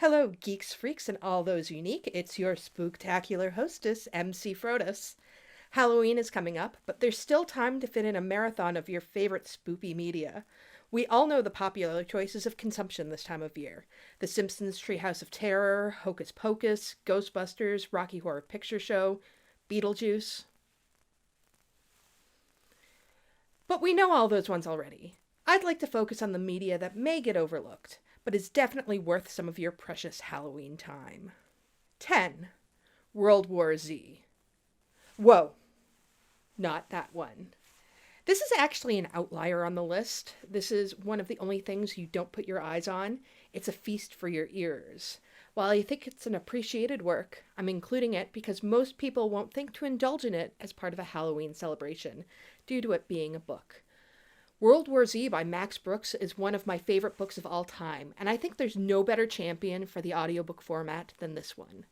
Hello, geeks, freaks, and all those unique. It's your spooktacular hostess, Emcee. Halloween is coming up, but there's still time to fit in a marathon of your favorite spoopy media. We all know the popular choices of consumption this time of year. The Simpsons Treehouse of Terror, Hocus Pocus, Ghostbusters, Rocky Horror Picture Show, Beetlejuice. But we know all those ones already. I'd like to focus on the media that may get overlooked, but is definitely worth some of your precious Halloween time. 10. World War Z. Whoa. Not that one. This is actually an outlier on the list. This is one of the only things you don't put your eyes on. It's a feast for your ears. While I think it's an appreciated work, I'm including it because most people won't think to indulge in it as part of a Halloween celebration, due to it being a book. World War Z by Max Brooks is one of my favorite books of all time, and I think there's no better champion for the audiobook format than this one.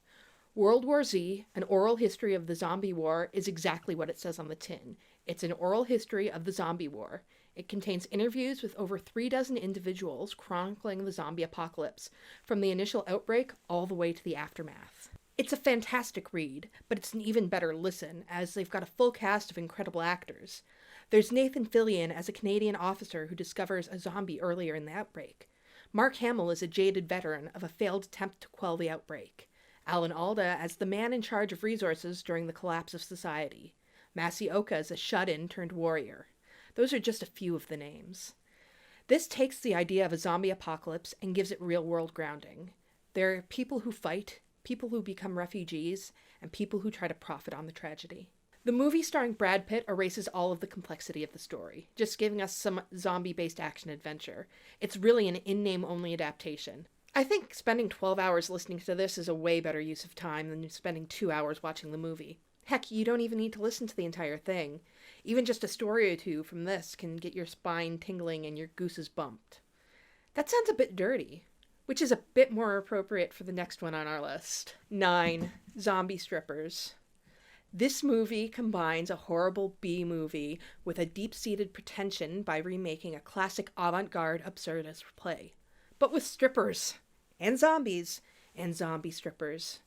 World War Z, An Oral History of the Zombie War, is exactly what it says on the tin. It's an oral history of the zombie war. It contains interviews with over 36 individuals chronicling the zombie apocalypse, from the initial outbreak all the way to the aftermath. It's a fantastic read, but it's an even better listen, as they've got a full cast of incredible actors. There's Nathan Fillion as a Canadian officer who discovers a zombie earlier in the outbreak. Mark Hamill is a jaded veteran of a failed attempt to quell the outbreak. Alan Alda as the man in charge of resources during the collapse of society. Masioka as a shut-in turned warrior. Those are just a few of the names. This takes the idea of a zombie apocalypse and gives it real-world grounding. There are people who fight, people who become refugees, and people who try to profit on the tragedy. The movie starring Brad Pitt erases all of the complexity of the story, just giving us some zombie-based action-adventure. It's really an in-name only adaptation. I think spending 12 hours listening to this is a way better use of time than spending 2 hours watching the movie. Heck, you don't even need to listen to the entire thing. Even just a story or two from this can get your spine tingling and your gooses bumped. That sounds a bit dirty, which is a bit more appropriate for the next one on our list. 9. Zombie Strippers. This movie combines a horrible B-movie with a deep-seated pretension by remaking a classic avant-garde absurdist play. But with strippers, and zombies, and zombie strippers.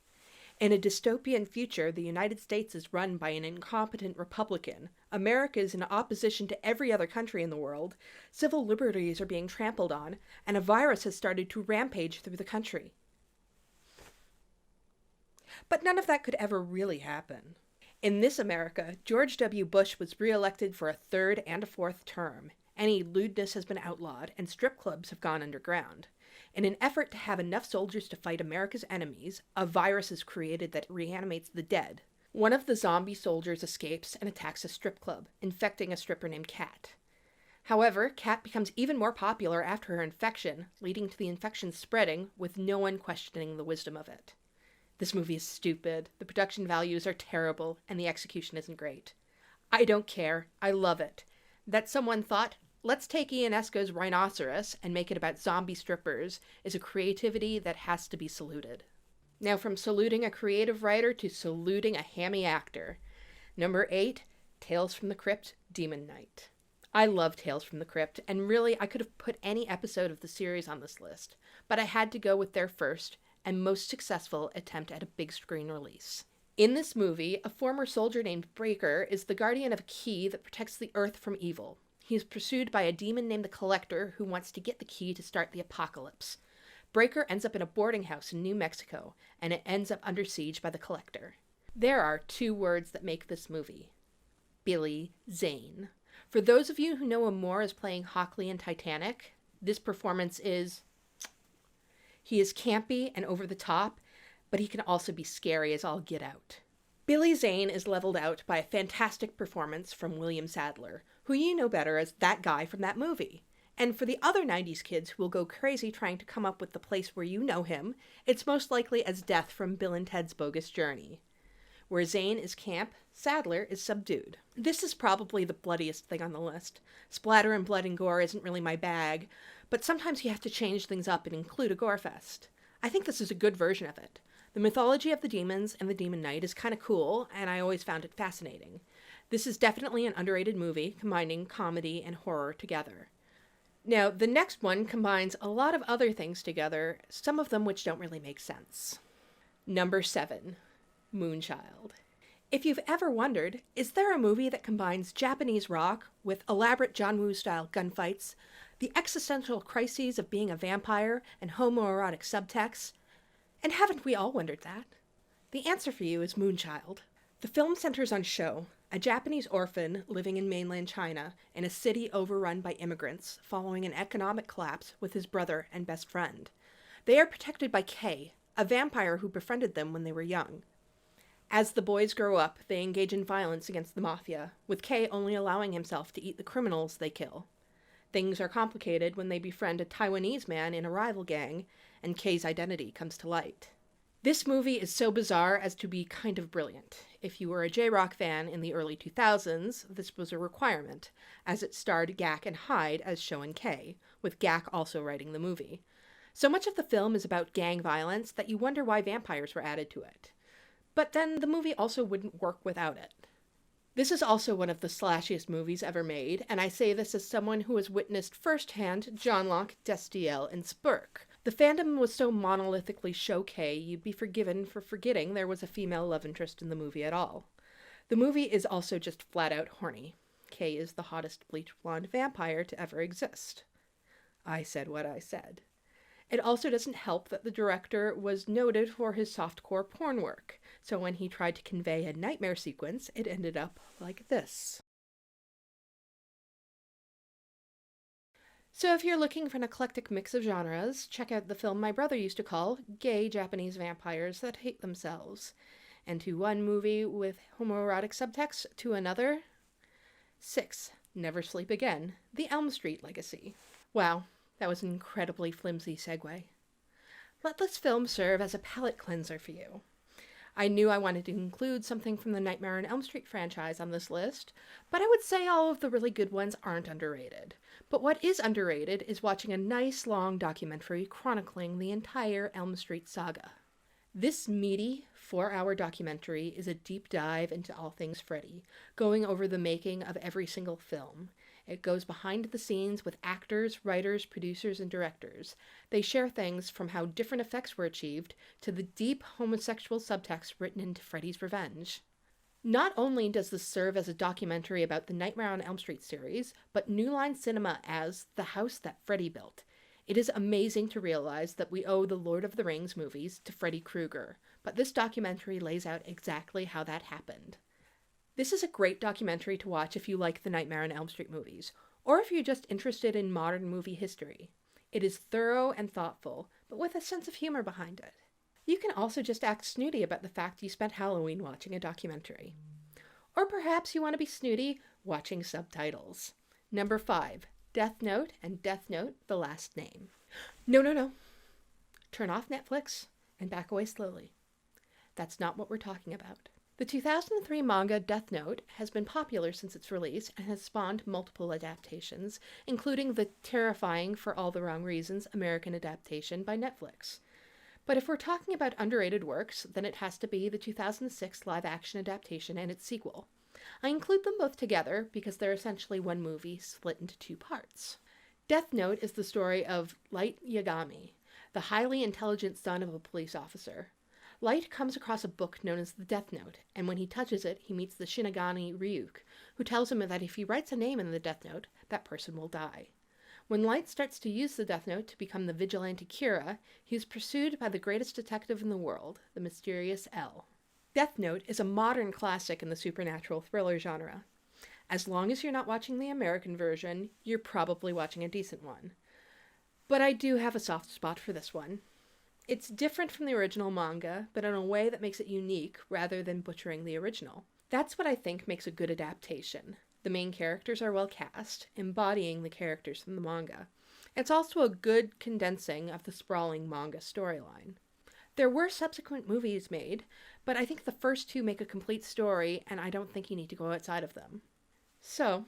In a dystopian future, the United States is run by an incompetent Republican. America is in opposition to every other country in the world. Civil liberties are being trampled on, and a virus has started to rampage through the country. But none of that could ever really happen. In this America, George W. Bush was re-elected for a third and a fourth term. Any lewdness has been outlawed, and strip clubs have gone underground. In an effort to have enough soldiers to fight America's enemies, a virus is created that reanimates the dead. One of the zombie soldiers escapes and attacks a strip club, infecting a stripper named Kat. However, Kat becomes even more popular after her infection, leading to the infection spreading, with no one questioning the wisdom of it. This movie is stupid, the production values are terrible, and the execution isn't great. I don't care, I love it. That someone thought, let's take Ionesco's Rhinoceros and make it about zombie strippers is a creativity that has to be saluted. Now from saluting a creative writer to saluting a hammy actor. Number 8, Tales from the Crypt, Demon Knight. I love Tales from the Crypt, and really I could have put any episode of the series on this list, but I had to go with their first and most successful attempt at a big screen release. In this movie, a former soldier named Breaker is the guardian of a key that protects the Earth from evil. He is pursued by a demon named the Collector who wants to get the key to start the apocalypse. Breaker ends up in a boarding house in New Mexico, and it ends up under siege by the Collector. There are 2 words that make this movie. Billy Zane. For those of you who know him more as playing Hockley in Titanic, this performance is... He is campy and over the top, but he can also be scary as all get out. Billy Zane is leveled out by a fantastic performance from William Sadler, who you know better as that guy from that movie. And for the other 90s kids who will go crazy trying to come up with the place where you know him, it's most likely as Death from Bill and Ted's Bogus Journey. Where Zane is camp, Sadler is subdued. This is probably the bloodiest thing on the list. Splatter and blood and gore isn't really my bag, but sometimes you have to change things up and include a gore fest. I think this is a good version of it. The mythology of the demons and the Demon Knight is kind of cool, and I always found it fascinating. This is definitely an underrated movie, combining comedy and horror together. Now, the next one combines a lot of other things together, some of them which don't really make sense. Number 7, Moonchild. If you've ever wondered, is there a movie that combines Japanese rock with elaborate John Woo-style gunfights, the existential crises of being a vampire, and homoerotic subtext? And haven't we all wondered that? The answer for you is Moonchild. The film centers on Sho, a Japanese orphan living in mainland China in a city overrun by immigrants following an economic collapse with his brother and best friend. They are protected by Kei, a vampire who befriended them when they were young. As the boys grow up, they engage in violence against the mafia, with Kei only allowing himself to eat the criminals they kill. Things are complicated when they befriend a Taiwanese man in a rival gang, and Kei's identity comes to light. This movie is so bizarre as to be kind of brilliant. If you were a J-Rock fan in the early 2000s, this was a requirement, as it starred Gackt and Hyde as Sho and Kei, with Gackt also writing the movie. So much of the film is about gang violence that you wonder why vampires were added to it. But then the movie also wouldn't work without it. This is also one of the slashiest movies ever made, and I say this as someone who has witnessed firsthand John Locke, Destiel, and Spurk. The fandom was so monolithically Sho-Kei, you'd be forgiven for forgetting there was a female love interest in the movie at all. The movie is also just flat out horny. Kei is the hottest bleach blonde vampire to ever exist. I said what I said. It also doesn't help that the director was noted for his softcore porn work, so when he tried to convey a nightmare sequence, it ended up like this. So if you're looking for an eclectic mix of genres, check out the film my brother used to call Gay Japanese Vampires That Hate Themselves. And to one movie with homoerotic subtext, to another. 6. Never Sleep Again, The Elm Street Legacy. Wow. That was an incredibly flimsy segue. Let this film serve as a palate cleanser for you. I knew I wanted to include something from the Nightmare on Elm Street franchise on this list, but I would say all of the really good ones aren't underrated. But what is underrated is watching a nice long documentary chronicling the entire Elm Street saga. This meaty, 4-hour documentary is a deep dive into all things Freddy, going over the making of every single film. It goes behind the scenes with actors, writers, producers, and directors. They share things from how different effects were achieved to the deep homosexual subtext written into Freddy's Revenge. Not only does this serve as a documentary about the Nightmare on Elm Street series, but New Line Cinema as The House That Freddy Built. It is amazing to realize that we owe the Lord of the Rings movies to Freddy Krueger, but this documentary lays out exactly how that happened. This is a great documentary to watch if you like the Nightmare on Elm Street movies, or if you're just interested in modern movie history. It is thorough and thoughtful, but with a sense of humor behind it. You can also just act snooty about the fact you spent Halloween watching a documentary. Or perhaps you want to be snooty watching subtitles. Number 5, Death Note and Death Note: The Last Name. No. Turn off Netflix and back away slowly. That's not what we're talking about. The 2003 manga Death Note has been popular since its release and has spawned multiple adaptations, including the terrifying For All the Wrong Reasons American adaptation by Netflix. But if we're talking about underrated works, then it has to be the 2006 live-action adaptation and its sequel. I include them both together because they're essentially one movie split into 2 parts. Death Note is the story of Light Yagami, the highly intelligent son of a police officer. Light comes across a book known as the Death Note, and when he touches it, he meets the Shinigami Ryuk, who tells him that if he writes a name in the Death Note, that person will die. When Light starts to use the Death Note to become the vigilante Kira, he is pursued by the greatest detective in the world, the mysterious L. Death Note is a modern classic in the supernatural thriller genre. As long as you're not watching the American version, you're probably watching a decent one. But I do have a soft spot for this one. It's different from the original manga, but in a way that makes it unique rather than butchering the original. That's what I think makes a good adaptation. The main characters are well cast, embodying the characters from the manga. It's also a good condensing of the sprawling manga storyline. There were subsequent movies made, but I think the first 2 make a complete story, and I don't think you need to go outside of them. So,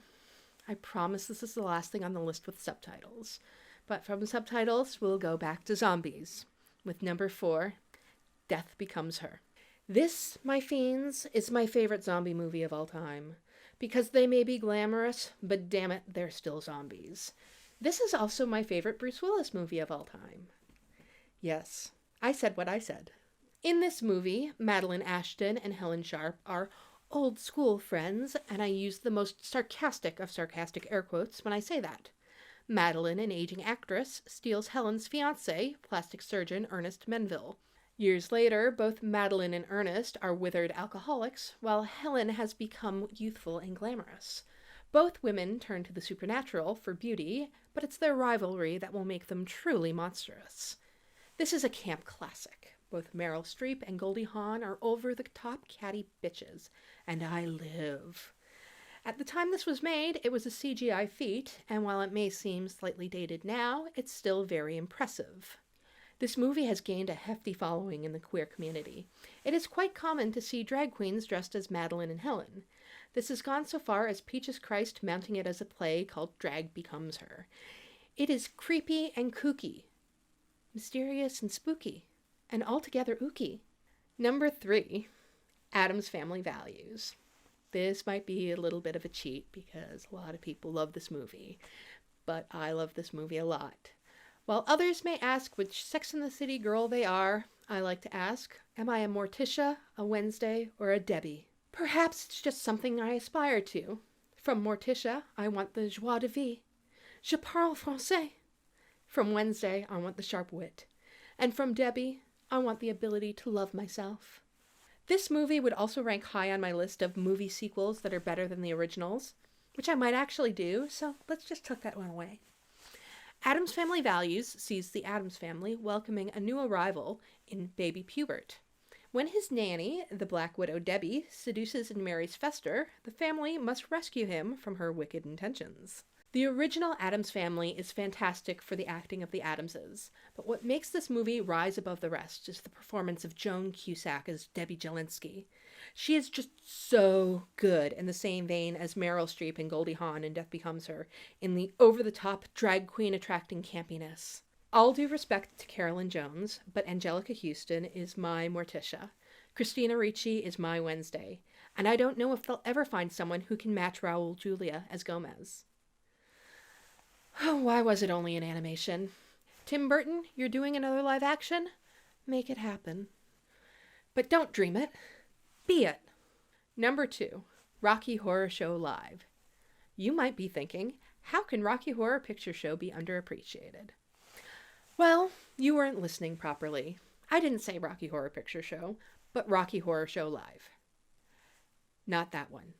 I promise this is the last thing on the list with subtitles. But from subtitles, we'll go back to zombies. With number 4, Death Becomes Her. This, my fiends, is my favorite zombie movie of all time. Because they may be glamorous, but damn it, they're still zombies. This is also my favorite Bruce Willis movie of all time. Yes, I said what I said. In this movie, Madeline Ashton and Helen Sharp are old school friends, and I use the most sarcastic of sarcastic air quotes when I say that. Madeline, an aging actress, steals Helen's fiancé, plastic surgeon Ernest Menville. Years later, both Madeline and Ernest are withered alcoholics, while Helen has become youthful and glamorous. Both women turn to the supernatural for beauty, but it's their rivalry that will make them truly monstrous. This is a camp classic. Both Meryl Streep and Goldie Hawn are over-the-top catty bitches, and I live. At the time this was made, it was a CGI feat, and while it may seem slightly dated now, it's still very impressive. This movie has gained a hefty following in the queer community. It is quite common to see drag queens dressed as Madeline and Helen. This has gone so far as Peaches Christ mounting it as a play called Drag Becomes Her. It is creepy and kooky, mysterious and spooky, and altogether ooky. Number 3, Addams Family Values. This might be a little bit of a cheat because a lot of people love this movie, but I love this movie a lot. While others may ask which Sex and the City girl they are, I like to ask, am I a Morticia, a Wednesday, or a Debbie? Perhaps it's just something I aspire to. From Morticia, I want the joie de vivre. Je parle français. From Wednesday, I want the sharp wit. And from Debbie, I want the ability to love myself. This movie would also rank high on my list of movie sequels that are better than the originals, which I might actually do, so let's just tuck that one away. Addams Family Values sees the Addams family welcoming a new arrival in baby Pubert. When his nanny, the Black Widow Debbie, seduces and marries Fester, the family must rescue him from her wicked intentions. The original Addams Family is fantastic for the acting of the Addamses, but what makes this movie rise above the rest is the performance of Joan Cusack as Debbie Jelinski. She is just so good, in the same vein as Meryl Streep and Goldie Hawn in Death Becomes Her, in the over-the-top drag queen attracting campiness. All due respect to Carolyn Jones, but Angelica Houston is my Morticia. Christina Ricci is my Wednesday, and I don't know if they'll ever find someone who can match Raul Julia as Gomez. Oh, why was it only an animation? Tim Burton, you're doing another live action? Make it happen. But don't dream it. Be it. Number 2, Rocky Horror Show Live. You might be thinking, how can Rocky Horror Picture Show be underappreciated? Well, you weren't listening properly. I didn't say Rocky Horror Picture Show, but Rocky Horror Show Live. Not that one.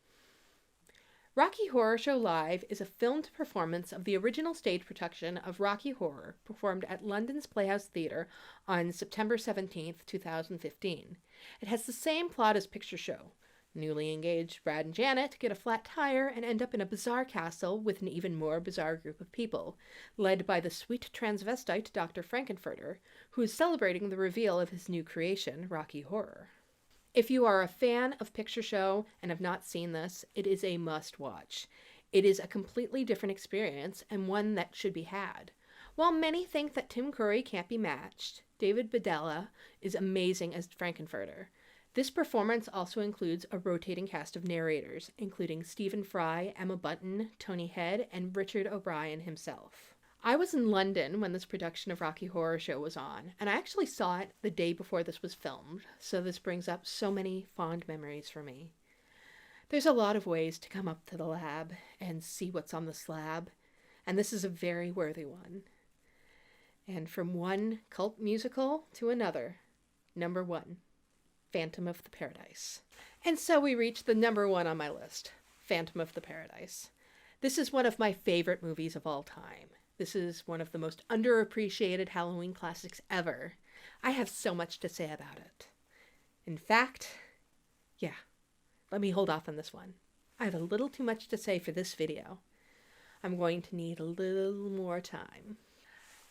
Rocky Horror Show Live is a filmed performance of the original stage production of Rocky Horror, performed at London's Playhouse Theatre on September 17, 2015. It has the same plot as Picture Show. Newly engaged Brad and Janet get a flat tire and end up in a bizarre castle with an even more bizarre group of people, led by the sweet transvestite Dr. Frankenfurter, who is celebrating the reveal of his new creation, Rocky Horror. If you are a fan of Picture Show and have not seen this, it is a must-watch. It is a completely different experience and one that should be had. While many think that Tim Curry can't be matched, David Badella is amazing as Frankenfurter. This performance also includes a rotating cast of narrators, including Stephen Fry, Emma Bunton, Tony Head, and Richard O'Brien himself. I was in London when this production of Rocky Horror Show was on, and I actually saw it the day before this was filmed, so this brings up so many fond memories for me. There's a lot of ways to come up to the lab and see what's on the slab, and this is a very worthy one. And from one cult musical to another, number 1, Phantom of the Paradise. And so we reach the number 1 on my list, Phantom of the Paradise. This is one of my favorite movies of all time. This is one of the most underappreciated Halloween classics ever. I have so much to say about it. In fact, let me hold off on this one. I have a little too much to say for this video. I'm going to need a little more time.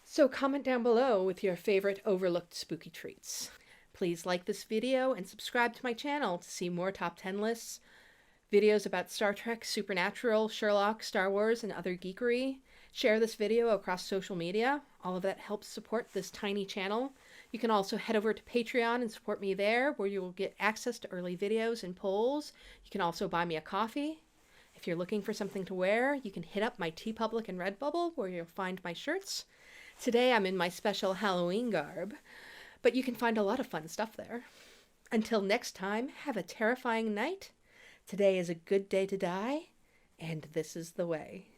So comment down below with your favorite overlooked spooky treats. Please like this video and subscribe to my channel to see more top 10 lists, videos about Star Trek, Supernatural, Sherlock, Star Wars, and other geekery. Share this video across social media. All of that helps support this tiny channel. You can also head over to Patreon and support me there, where you will get access to early videos and polls. You can also buy me a coffee. If you're looking for something to wear, you can hit up my TeePublic and RedBubble where you'll find my shirts. Today I'm in my special Halloween garb, but you can find a lot of fun stuff there. Until next time, have a terrifying night. Today is a good day to die, and this is the way.